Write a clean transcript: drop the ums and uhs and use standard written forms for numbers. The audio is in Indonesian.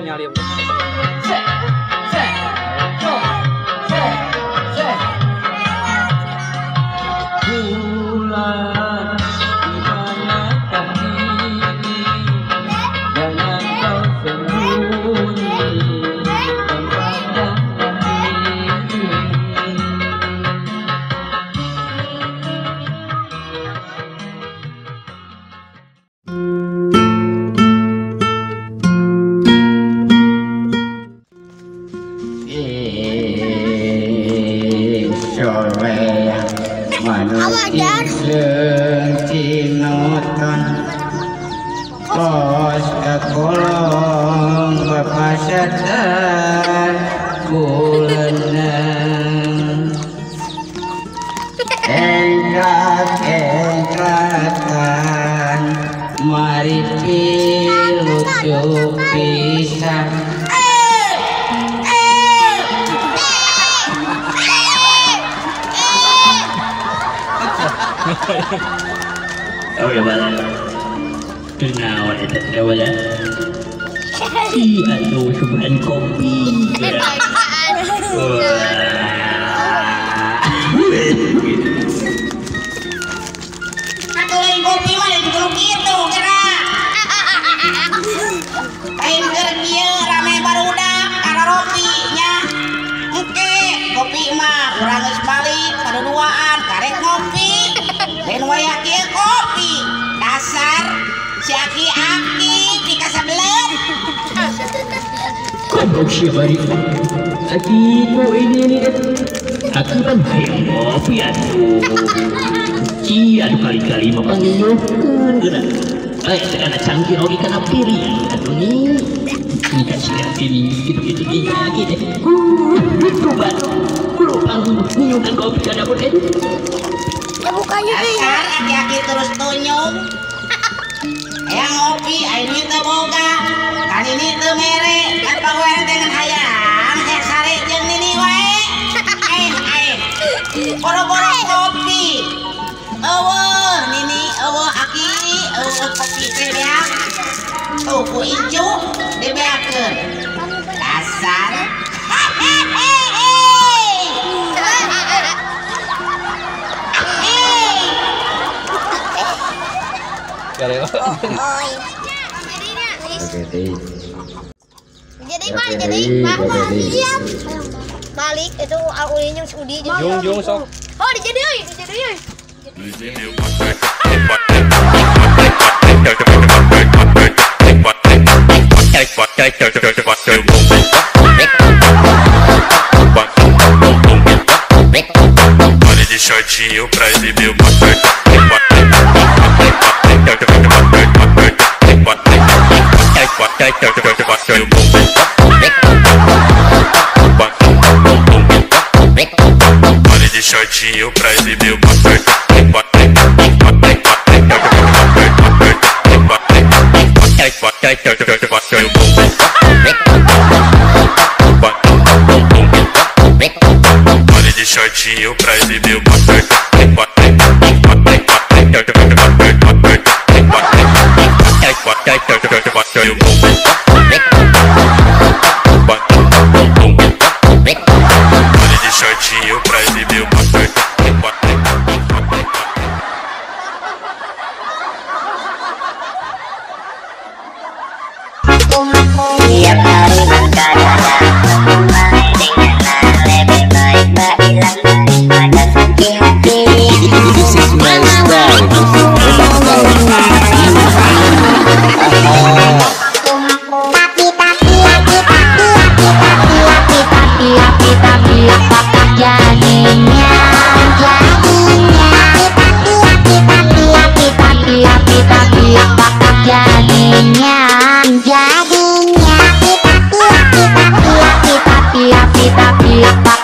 nyali. Pos kolong bapasatan bulanang engkrat-engkratan mari pilucu pisan. Oh ya bala, kenawan itu ya bala. Si aduh cuman kopi. Aturin kopi mah yang jeruk itu kira. Kain kerja rame barudak karena ropinya. Oke, kopi mah kurang geus balik pada duaan karek ngopi. Dan waya kieu kopi. Dasar si aki-aki di kasabelet. Kau siapa ini? Aku ini aku kan hayang kopi atuh. Aduh kali-kali mau panggil gerak. Karena canggih oke karena piring atuh nih. Ini kasih piring gitu-gitu gitu. Itu baru lupa minumkan kopi karena boleh. Ya bukannya dasar aki-aki terus tunyum. Yang ngopi ini teu boga. Kan ini teu mere. Kan pawen dengan hayang sare jeung nini wae. Boro-boro kopi. Eueuh nini, eueuh aki, eueuh kopi teh ya. Tuh ku ijo dibeakeun. Dasar. Jadi balik itu ulinya Udi Jung sok. Oh dijadi euy. Olha de shortinho pra exibir o olha de shortinho pra exibir o olha de shortinho pra exibir o olha de shortinho pra exibir o Tiap hari berkata-kata memulai dengan lebih baik tak hilang daripada sakit hati. Tapi apakah jadinya apakah jadinya tapi apakah